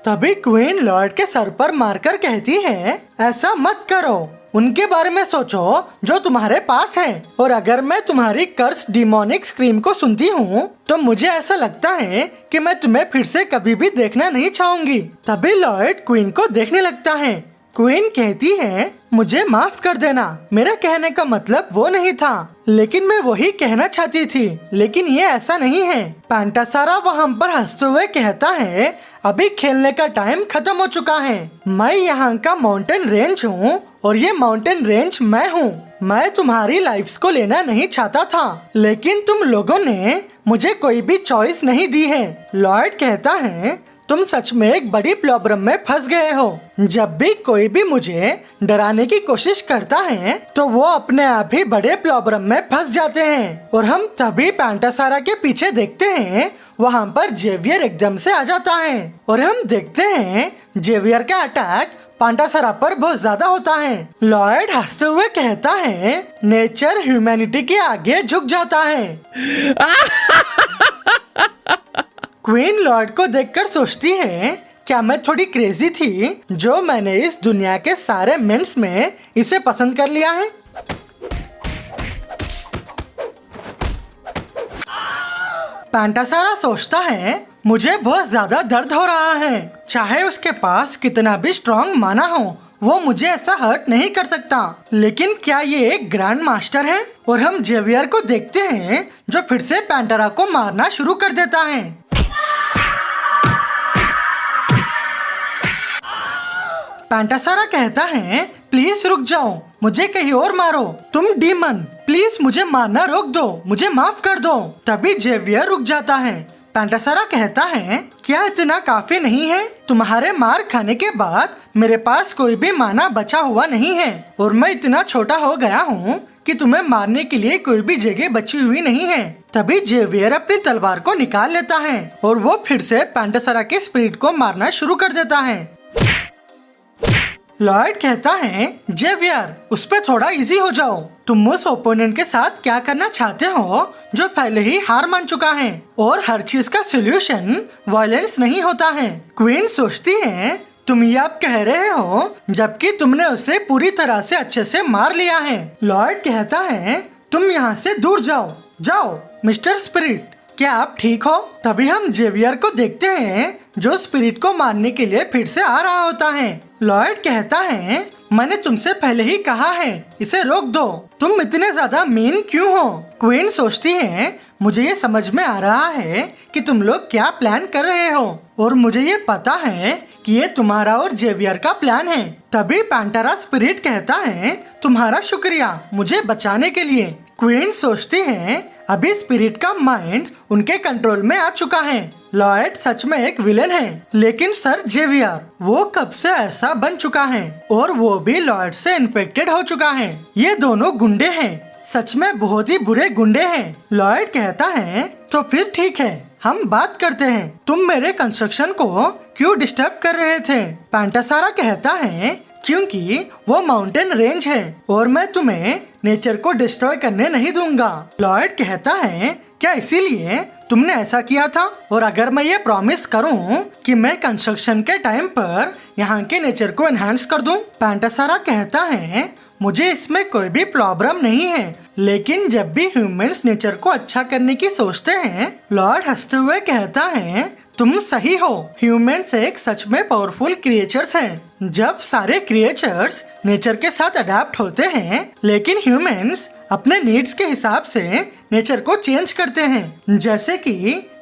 तभी क्वीन लॉर्ड के सर पर मारकर कहती है ऐसा मत करो, उनके बारे में सोचो जो तुम्हारे पास है। और अगर मैं तुम्हारी कर्स डिमोनिक स्क्रीम को सुनती हूँ तो मुझे ऐसा लगता है कि मैं तुम्हें फिर से कभी भी देखना नहीं चाहूंगी। तभी लॉयड क्वीन को देखने लगता है। क्वीन कहती है मुझे माफ कर देना, मेरा कहने का मतलब वो नहीं था, लेकिन मैं वही कहना चाहती थी, लेकिन ये ऐसा नहीं है। पैंटासारा वहाँ पर हंसते हुए कहता है अभी खेलने का टाइम खत्म हो चुका है। मैं यहाँ का माउंटेन रेंज हूँ और ये माउंटेन रेंज मैं हूँ। मैं तुम्हारी लाइफ्स को लेना नहीं चाहता था, लेकिन तुम लोगों ने मुझे कोई भी चॉइस नहीं दी है। लॉयड कहता है तुम सच में एक बड़ी प्रॉब्लम में फंस गए हो। जब भी कोई भी मुझे डराने की कोशिश करता है तो वो अपने आप ही बड़े प्रॉब्लम में फंस जाते हैं। और हम तभी पैंटासारा के पीछे देखते हैं वहाँ पर जेवियर एकदम से आ जाता है और हम देखते हैं जेवियर का अटैक पैंटासारा पर बहुत ज्यादा होता है। लॉयड हंसते हुए कहता है नेचर ह्यूमैनिटी के आगे झुक जाता है। क्वीन लॉर्ड को देखकर सोचती है क्या मैं थोड़ी क्रेजी थी जो मैंने इस दुनिया के सारे मेंस में इसे पसंद कर लिया है। पैंटासारा सोचता है मुझे बहुत ज्यादा दर्द हो रहा है, चाहे उसके पास कितना भी स्ट्रॉन्ग माना हो वो मुझे ऐसा हर्ट नहीं कर सकता। लेकिन क्या ये एक ग्रैंड मास्टर है? और हम जेवियर को देखते हैं जो फिर से पैंटारा को मारना शुरू कर देता है। पैंटासारा कहता है प्लीज रुक जाओ, मुझे कहीं और मारो, तुम डीमन प्लीज मुझे मारना रोक दो, मुझे माफ कर दो। तभी जेवियर रुक जाता है। पैंटासारा कहता है क्या इतना काफी नहीं है? तुम्हारे मार खाने के बाद मेरे पास कोई भी माना बचा हुआ नहीं है और मैं इतना छोटा हो गया हूँ कि तुम्हें मारने के लिए कोई भी जगह बची हुई नहीं है। तभी जेवियर अपनी तलवार को निकाल लेता है और वो फिर से पैंटासारा के स्पिरिट को मारना शुरू कर देता है। लॉयड कहता है जेवियर उस पे थोड़ा इजी हो जाओ, तुम उस ओपोनेंट के साथ क्या करना चाहते हो जो पहले ही हार मान चुका है और हर चीज का सोल्यूशन वायलेंस नहीं होता है। क्वीन सोचती है तुम ये आप कह रहे हो जबकि तुमने उसे पूरी तरह से अच्छे से मार लिया है। लॉयड कहता है तुम यहाँ से दूर जाओ, जाओ मिस्टर स्पिरिट, क्या आप ठीक हो? तभी हम जेवियर को देखते हैं जो स्पिरिट को मारने के लिए फिर से आ रहा होता है। लॉयड कहता है मैंने तुमसे पहले ही कहा है इसे रोक दो, तुम इतने ज्यादा मीन क्यों हो? क्वीन सोचती है मुझे ये समझ में आ रहा है कि तुम लोग क्या प्लान कर रहे हो और मुझे ये पता है कि ये तुम्हारा और जेवियर का प्लान है। तभी पैंटारा स्पिरिट कहता है तुम्हारा शुक्रिया मुझे बचाने के लिए। क्वीन सोचती है अभी स्पिरिट का माइंड उनके कंट्रोल में आ चुका है। लॉयड सच में एक विलेन है, लेकिन सर जेवियर वो कब से ऐसा बन चुका है और वो भी लॉयड से इन्फेक्टेड हो चुका है। ये दोनों गुंडे हैं, सच में बहुत ही बुरे गुंडे हैं। लॉयड कहता है तो फिर ठीक है हम बात करते हैं, तुम मेरे कंस्ट्रक्शन को क्यों डिस्टर्ब कर रहे थे? पैंटासारा कहता है क्योंकि वो माउंटेन रेंज है और मैं तुम्हें नेचर को डिस्ट्रॉय करने नहीं दूंगा। लॉयड कहता है क्या इसीलिए तुमने ऐसा किया था? और अगर मैं ये प्रॉमिस करूं कि मैं कंस्ट्रक्शन के टाइम पर यहाँ के नेचर को एनहांस कर दूं? पैंटासारा कहता है मुझे इसमें कोई भी प्रॉब्लम नहीं है, लेकिन जब भी ह्यूमंस नेचर को अच्छा करने की सोचते हैं। लॉर्ड हंसते हुए कहता है तुम सही हो, ह्यूमंस एक सच में पावरफुल क्रिएचर्स हैं। जब सारे क्रिएचर्स नेचर के साथ अडेप्ट होते हैं, लेकिन ह्यूमंस अपने नीड्स के हिसाब से नेचर को चेंज करते हैं। जैसे कि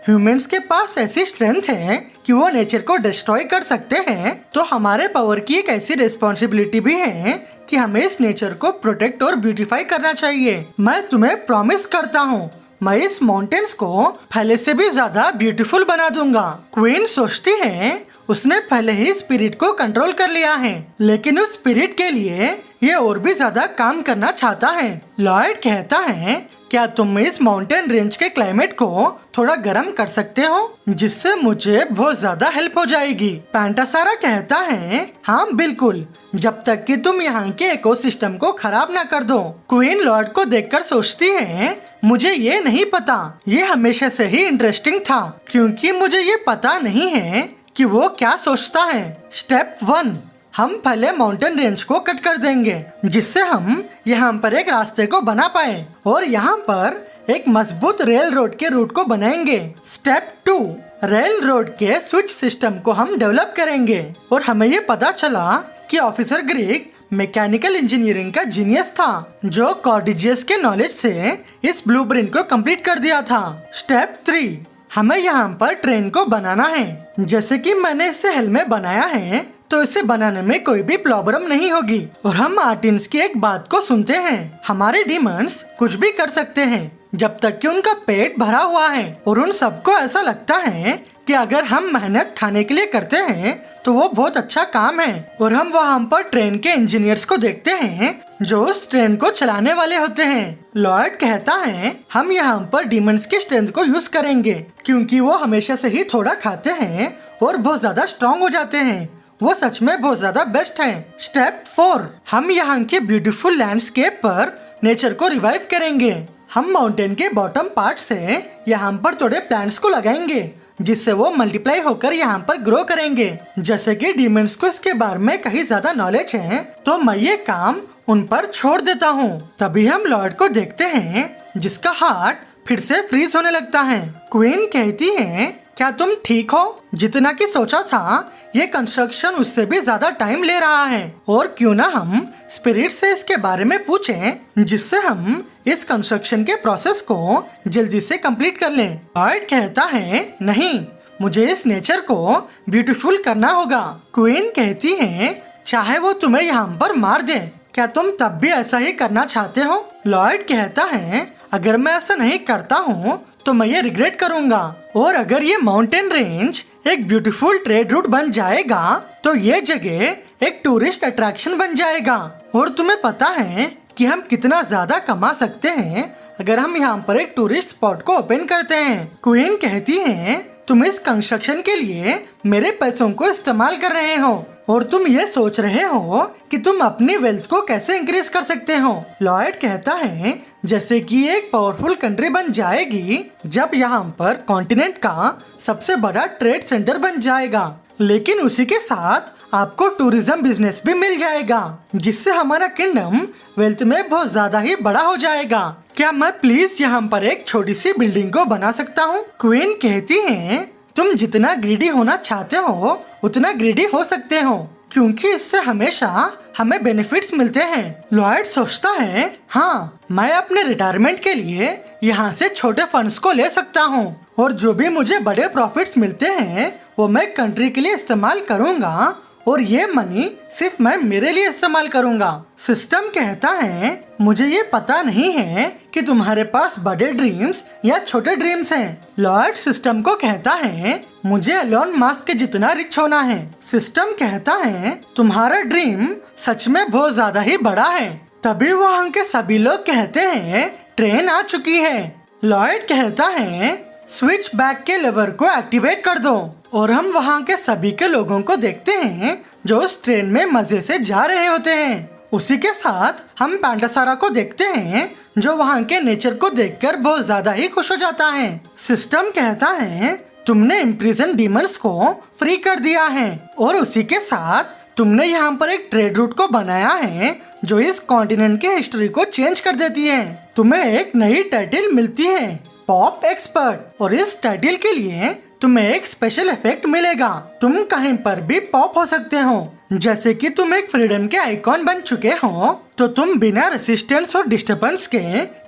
ह्यूमंस के पास ऐसी स्ट्रेंथ है कि वो नेचर को डिस्ट्रॉय कर सकते हैं, तो हमारे पावर की एक ऐसी रिस्पॉन्सिबिलिटी भी है कि हमें इस नेचर को प्रोटेक्ट और ब्यूटीफाई करना चाहिए। मैं तुम्हें प्रॉमिस करता हूँ मैं इस माउंटेन्स को पहले से भी ज्यादा ब्यूटीफुल बना दूंगा। क्वीन सोचती है उसने पहले ही स्पिरिट को कंट्रोल कर लिया है, लेकिन उस स्पिरिट के लिए ये और भी ज्यादा काम करना चाहता है। लॉयड कहता है क्या तुम इस माउंटेन रेंज के क्लाइमेट को थोड़ा गर्म कर सकते हो, जिससे मुझे बहुत ज्यादा हेल्प हो जाएगी? पैंटासारा कहता है हाँ बिल्कुल, जब तक कि तुम यहाँ के इकोसिस्टम को खराब ना कर दो। क्वीन लॉर्ड को देखकर सोचती है मुझे ये नहीं पता, ये हमेशा से ही इंटरेस्टिंग था, क्योंकि मुझे ये पता नहीं है कि वो क्या सोचता है। स्टेप 1 हम पहले माउंटेन रेंज को कट कर देंगे, जिससे हम यहाँ पर एक रास्ते को बना पाए और यहाँ पर एक मजबूत रेल रोड के रूट को बनाएंगे। स्टेप 2 रेल रोड के स्विच सिस्टम को हम डेवलप करेंगे और हमें ये पता चला कि ऑफिसर ग्रीक मैकेनिकल इंजीनियरिंग का जीनियस था, जो कॉर्डिजियस के नॉलेज से इस ब्लूप्रिंट को कंप्लीट कर दिया था। स्टेप 3 हमें यहाँ पर ट्रेन को बनाना है, जैसे कि मैंने इसे हेल में बनाया है, तो इसे बनाने में कोई भी प्रॉब्लम नहीं होगी। और हम आर्टिन्स की एक बात को सुनते हैं, हमारे डीमंस कुछ भी कर सकते हैं जब तक कि उनका पेट भरा हुआ है, और उन सबको ऐसा लगता है कि अगर हम मेहनत खाने के लिए करते हैं तो वो बहुत अच्छा काम है। और हम वहाँ पर ट्रेन के इंजीनियर्स को देखते हैं जो उस ट्रेन को चलाने वाले होते हैं। लॉयड कहता है हम यहाँ पर डीमंस की स्ट्रेंथ को यूज करेंगे, क्योंकि वो हमेशा से ही थोड़ा खाते हैं और बहुत ज्यादा स्ट्रॉन्ग हो जाते हैं। वो सच में बहुत ज्यादा बेस्ट है। स्टेप 4 हम यहाँ के ब्यूटीफुल लैंडस्केप पर नेचर को रिवाइव करेंगे। हम माउंटेन के बॉटम पार्ट से यहाँ पर थोड़े प्लांट्स को लगाएंगे, जिससे वो मल्टीप्लाई होकर यहाँ पर ग्रो करेंगे। जैसे कि डीमंस को इसके बारे में कहीं ज्यादा नॉलेज है, तो मैं ये काम उन पर छोड़ देता हूँ। तभी हम लॉर्ड को देखते हैं जिसका हार्ट फिर से फ्रीज होने लगता है। क्वीन कहती है, क्या तुम ठीक हो? जितना कि सोचा था ये कंस्ट्रक्शन उससे भी ज्यादा टाइम ले रहा है, और क्यों ना हम स्पिरिट से इसके बारे में पूछें, जिससे हम इस कंस्ट्रक्शन के प्रोसेस को जल्दी से कंप्लीट कर लें। लॉयड कहता है, नहीं, मुझे इस नेचर को ब्यूटीफुल करना होगा। क्वीन कहती है, चाहे वो तुम्हें यहाँ पर मार दे, क्या तुम तब भी ऐसा ही करना चाहते हो? लॉयड कहता है, अगर मैं ऐसा नहीं करता हूँ तो मैं ये रिग्रेट करूंगा, और अगर ये माउंटेन रेंज एक ब्यूटीफुल ट्रेड रूट बन जाएगा तो ये जगह एक टूरिस्ट अट्रैक्शन बन जाएगा, और तुम्हें पता है कि हम कितना ज्यादा कमा सकते हैं अगर हम यहाँ पर एक टूरिस्ट स्पॉट को ओपन करते हैं। क्वीन कहती है, तुम इस कंस्ट्रक्शन के लिए मेरे पैसों को इस्तेमाल कर रहे हो, और तुम ये सोच रहे हो कि तुम अपनी वेल्थ को कैसे इंक्रीज कर सकते हो। लॉयड कहता है, जैसे कि एक पावरफुल कंट्री बन जाएगी जब यहाँ पर कॉन्टिनेंट का सबसे बड़ा ट्रेड सेंटर बन जाएगा, लेकिन उसी के साथ आपको टूरिज्म बिजनेस भी मिल जाएगा, जिससे हमारा किंगडम वेल्थ में बहुत ज्यादा ही बड़ा हो जाएगा। क्या मैं प्लीज यहाँ पर एक छोटी सी बिल्डिंग को बना सकता हूँ? क्वीन कहती है, तुम जितना ग्रीडी होना चाहते हो उतना ग्रीडी हो सकते हो, क्योंकि इससे हमेशा हमें बेनिफिट्स मिलते हैं। लॉयड सोचता है, हाँ, मैं अपने रिटायरमेंट के लिए यहाँ से छोटे फंड्स को ले सकता हूँ, और जो भी मुझे बड़े प्रॉफिट्स मिलते हैं वो मैं कंट्री के लिए इस्तेमाल करूँगा, और ये मनी सिर्फ मैं मेरे लिए इस्तेमाल करूंगा। सिस्टम कहता है, मुझे ये पता नहीं है कि तुम्हारे पास बड़े ड्रीम्स या छोटे ड्रीम्स हैं। लॉयड सिस्टम को कहता है, मुझे एलोन मस्क के जितना रिच होना है। सिस्टम कहता है, तुम्हारा ड्रीम सच में बहुत ज्यादा ही बड़ा है। तभी वहाँ के सभी लोग कहते हैं, ट्रेन आ चुकी है। लॉयड कहता है, स्विच बैक के लेवर को एक्टिवेट कर दो, और हम वहाँ के सभी के लोगों को देखते हैं जो उस ट्रेन में मजे से जा रहे होते हैं। उसी के साथ हम पैंटासारा को देखते हैं जो वहाँ के नेचर को देखकर बहुत ज्यादा ही खुश हो जाता है। सिस्टम कहता है, तुमने इम्प्रिजन डीमंस को फ्री कर दिया है, और उसी के साथ तुमने यहाँ पर एक ट्रेड रूट को बनाया है जो इस कॉन्टिनेंट के हिस्ट्री को चेंज कर देती है। तुम्हें एक नई टाइटल मिलती है, पॉप एक्सपर्ट, और इस टाइटल के लिए तुम्हें एक स्पेशल इफेक्ट मिलेगा। तुम कहीं पर भी पॉप हो सकते हो, जैसे कि तुम एक फ्रीडम के आइकॉन बन चुके हो, तो तुम बिना रेसिस्टेंस और डिस्टर्बेंस के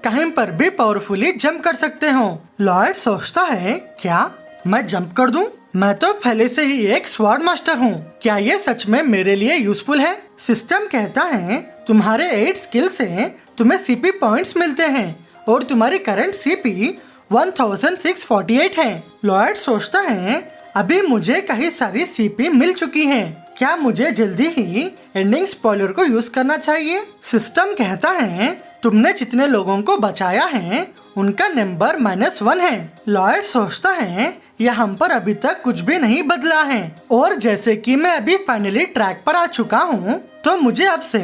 कहीं पर भी पावरफुली जंप कर सकते हो। लॉयड सोचता है, क्या मैं जंप कर दूं? मैं तो पहले से ही एक स्वॉर्ड मास्टर हूँ, क्या ये सच में मेरे लिए यूजफुल है? सिस्टम कहता है, तुम्हारे 8 स्किल से तुम्हें सीपी पॉइंट्स मिलते हैं, और तुम्हारी करंट सीपी 1648 है। लॉयड सोचता है, अभी मुझे कई सारी सीपी मिल चुकी हैं, क्या मुझे जल्दी ही एंडिंग स्पॉइलर को यूज करना चाहिए? सिस्टम कहता है, तुमने जितने लोगों को बचाया है उनका नंबर -1 है। लॉयड सोचता है, यहाँ पर अभी तक कुछ भी नहीं बदला है, और जैसे कि मैं अभी फाइनली ट्रैक पर आ चुका हूँ, तो मुझे अब से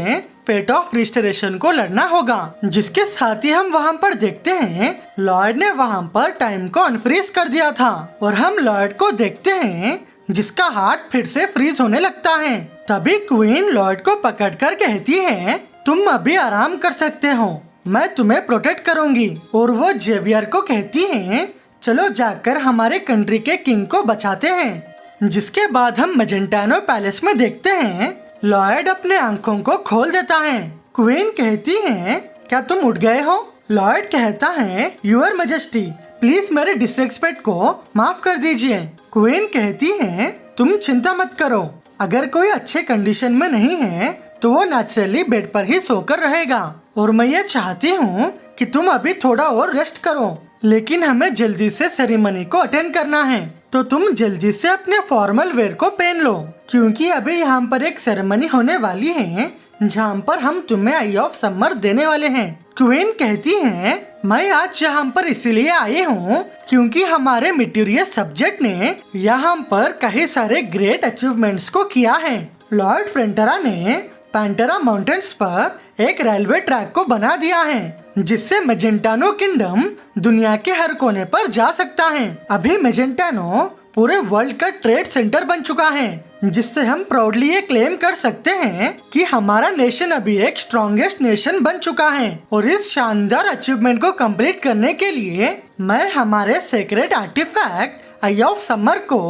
फेट ऑफ रिस्टोरेशन को लड़ना होगा। जिसके साथ ही हम वहाँ पर देखते हैं लॉयड ने वहाँ पर टाइम को अनफ्रीज कर दिया था, और हम लॉयड को देखते हैं जिसका हार्ट फिर से फ्रीज होने लगता है। तभी क्वीन लॉयड को पकड़कर कहती है, तुम अभी आराम कर सकते हो, मैं तुम्हें प्रोटेक्ट करूंगी। और वो जेवियर को कहती है, चलो जाकर हमारे कंट्री के किंग को बचाते हैं। जिसके बाद हम मजेंटानो पैलेस में देखते हैं लॉयड अपने आंखों को खोल देता है। क्वीन कहती है, क्या तुम उठ गए हो? लॉयड कहता है, यूर मैजेस्टी, प्लीज मेरे डिसरेस्पेक्ट को माफ कर दीजिए। क्वीन कहती है, तुम चिंता मत करो, अगर कोई अच्छे कंडीशन में नहीं है तो वो नेचुरली बेड पर ही सोकर रहेगा, और मैं ये चाहती हूँ कि तुम अभी थोड़ा और रेस्ट करो, लेकिन हमें जल्दी से सेरेमनी को अटेंड करना है, तो तुम जल्दी से अपने फॉर्मल वेयर को पहन लो, क्योंकि अभी यहाँ पर एक सेरेमनी होने वाली है जहाँ पर हम तुम्हें आई ऑफ समर देने वाले हैं। क्वीन कहती है, मैं आज यहाँ पर इसीलिए आई हूँ क्योंकि हमारे मिटीरियस सब्जेक्ट ने यहाँ पर कई सारे ग्रेट अचीवमेंट्स को किया है। लॉर्ड फ्रेंटरा ने पैंटेरा माउंटेन्स पर एक रेलवे ट्रैक को बना दिया है, जिससे मेजेंटानो किंगडम दुनिया के हर कोने पर जा सकता है। अभी मेजेंटानो पूरे वर्ल्ड का ट्रेड सेंटर बन चुका है। जिससे हम प्राउडली ये क्लेम कर सकते हैं कि हमारा नेशन अभी एक स्ट्रॉन्गेस्ट नेशन बन चुका है। और इस शानदार अचीवमेंट को कंप्लीट करने के लिए मैं हमारे secret artifact eye of summer को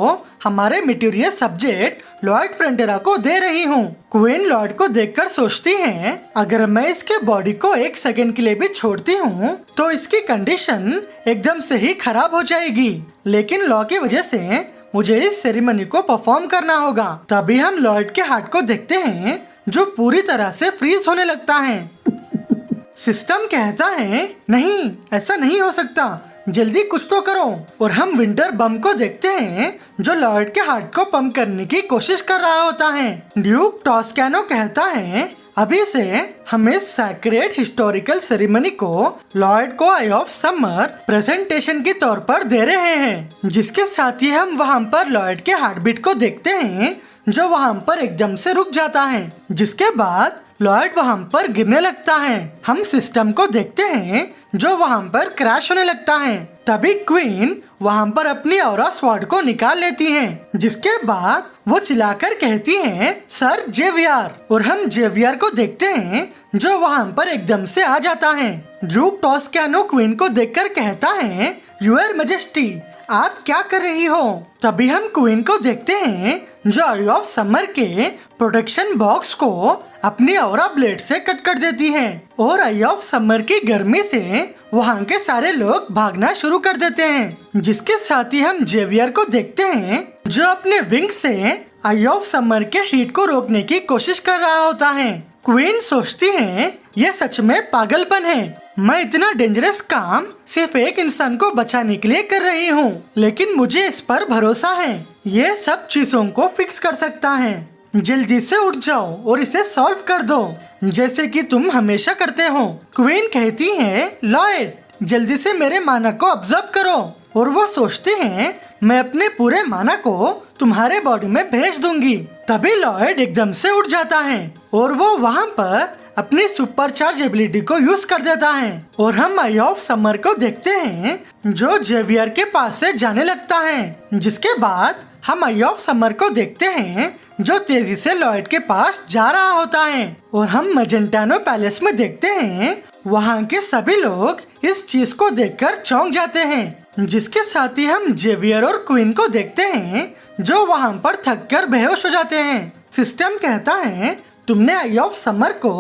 हमारे मिटीरियस सब्जेक्ट लॉयड फ्रंटेरा को दे रही हूँ। क्वीन लॉयड को देखकर सोचती है, अगर मैं इसके बॉडी को 1 सेकंड के लिए भी छोड़ती हूँ तो इसकी कंडीशन एकदम से ही खराब हो जाएगी। लेकिन लॉ की वजह से मुझे इस सेरेमनी को परफॉर्म करना होगा। तभी हम लॉयड के हार्ट को देखते हैं जो पूरी तरह से फ्रीज होने लगता है। सिस्टम कहता है, नहीं ऐसा नहीं हो सकता, जल्दी कुछ तो करो। और हम विंटर बम को देखते हैं जो लॉयड के हार्ट को पंप करने की कोशिश कर रहा होता है। ड्यूक टॉस्कैनो कहता है, अभी से हम इस सैक्रेड हिस्टोरिकल सेरेमनी को लॉयड को आई ऑफ समर प्रेजेंटेशन के तौर पर दे रहे हैं, जिसके साथ ही हम वहाँ पर लॉयड के हार्ट बीट को देखते हैं जो वहाँ पर एकदम से रुक जाता है, जिसके बाद लॉयड वहाँ पर गिरने लगता है। हम सिस्टम को देखते हैं जो वहाँ पर क्रैश होने लगता है। तभी क्वीन वहाँ पर अपनी ऑरा स्वॉर्ड को निकाल लेती हैं, जिसके बाद वो चिल्लाकर कहती हैं, सर जेवियर। और हम जेवियर को देखते हैं जो वहाँ पर एकदम से आ जाता है। ड्यूक टॉस्कैनो क्वीन को देखकर कहता है, यूर मैजेस्टी, आप क्या कर रही हो? तभी हम क्वीन को देखते हैं जो आई ऑफ समर के प्रोटेक्शन बॉक्स को अपनी ऑरा ब्लेड से कट कर देती है और आई ऑफ समर की गर्मी से वहाँ के सारे लोग भागना शुरू कर देते हैं, जिसके साथ ही हम जेवियर को देखते हैं जो अपने विंग से आई ऑफ समर के हीट को रोकने की कोशिश कर रहा होता है। क्वीन सोचती है, ये सच में पागलपन है, मैं इतना डेंजरस काम सिर्फ एक इंसान को बचाने के लिए कर रही हूँ, लेकिन मुझे इस पर भरोसा है, ये सब चीजों को फिक्स कर सकता है। जल्दी से उठ जाओ और इसे सॉल्व कर दो, जैसे कि तुम हमेशा करते हो। क्वीन कहती है, लॉयड जल्दी से मेरे माना को ऑब्जर्व करो। और वो सोचते हैं, मैं अपने पूरे माना को तुम्हारे बॉडी में भेज दूंगी। तभी लॉयड एकदम से उठ जाता है और वो वहाँ पर अपनी सुपरचार्ज एबिलिटी को यूज कर देता है। और हम आई ऑफ समर को देखते हैं जो जेवियर के पास से जाने लगता है, जिसके बाद हम आई ऑफ समर को देखते हैं जो तेजी से लॉयड के पास जा रहा होता है। और हम मजेंटानो पैलेस में देखते हैं वहाँ के सभी लोग इस चीज को देखकर चौंक जाते हैं, जिसके साथ ही हम जेवियर और क्वीन को देखते हैं जो वहाँ पर थककर बेहोश हो जाते हैं। सिस्टम कहता है, तुमने आई ऑफ समर को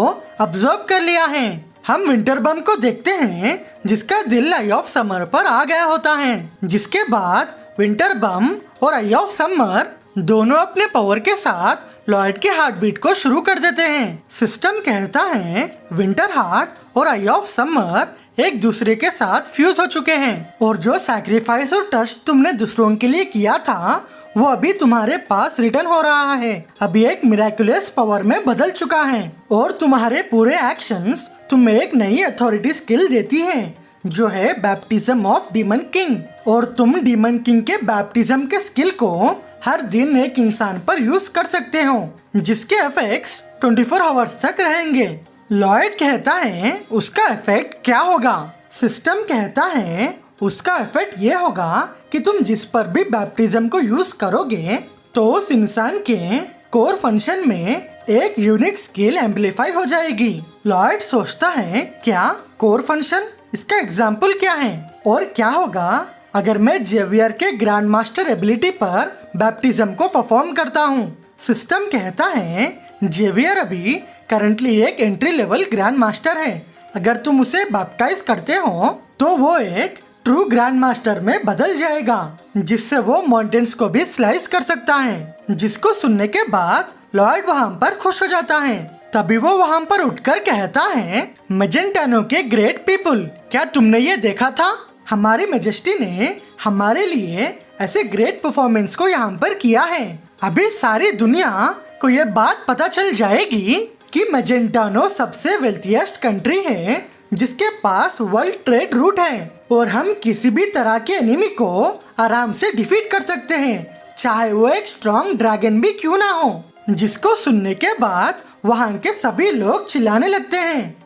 ऑब्जर्व कर लिया है। हम विंटर बम को देखते हैं जिसका दिल आई ऑफ समर पर आ गया होता है, जिसके बाद विंटर बम और आई ऑफ समर दोनों अपने पावर के साथ लॉयड के हार्ट बीट को शुरू कर देते हैं। सिस्टम कहता है, विंटर हार्ट और आई ऑफ समर एक दूसरे के साथ फ्यूज हो चुके हैं और जो सैक्रिफाइस और ट्रस्ट तुमने दूसरों के लिए किया था वो अभी तुम्हारे पास रिटर्न हो रहा है, अभी एक मिराकुलस पावर में बदल चुका है। और तुम्हारे पूरे एक्शंस तुम्हें एक नई अथॉरिटी स्किल देती हैं जो है बैप्टिज्म ऑफ डीमन किंग। और तुम डीमन किंग के बैप्टिज्म के स्किल को हर दिन एक इंसान पर यूज कर सकते हो, जिसके इफेक्ट्स 24 आवर्स तक रहेंगे। लॉयड कहता है, उसका इफेक्ट क्या होगा? सिस्टम कहता है, उसका इफेक्ट ये होगा कि तुम जिस पर भी बैप्टिज्म को यूज करोगे तो उस इंसान के कोर फंक्शन में एक यूनिक स्किल एम्पलीफाई हो जाएगी। लॉयड सोचता है, क्या कोर फंक्शन? इसका एग्जाम्पल क्या है? और क्या होगा अगर मैं जेवियर के ग्रैंड मास्टर एबिलिटी पर बैप्टिज्म को परफॉर्म करता हूँ? सिस्टम कहता है, जेवियर अभी करंटली एक एंट्री लेवल ग्रैंड मास्टर है, अगर तुम उसे बैप्टाइज करते हो तो वो एक ट्रू ग्रैंड मास्टर में बदल जाएगा, जिससे वो माउंटेन्स को भी स्लाइस कर सकता है। जिसको सुनने के बाद लॉयड वहाँ पर खुश हो जाता है। तभी वो वहाँ पर उठकर कहता है, मजेंटानो के ग्रेट पीपल, क्या तुमने ये देखा था? हमारी मेजेस्टी ने हमारे लिए ऐसे ग्रेट परफॉर्मेंस को यहाँ पर किया है। अभी सारी दुनिया को ये बात पता चल जाएगी कि मजेंटानो सबसे वेल्थिएस्ट कंट्री है जिसके पास वर्ल्ड ट्रेड रूट है और हम किसी भी तरह के एनिमी को आराम से डिफीट कर सकते हैं, चाहे वो एक स्ट्रॉन्ग ड्रैगन भी क्यों ना हो। जिसको सुनने के बाद वहाँ के सभी लोग चिल्लाने लगते हैं।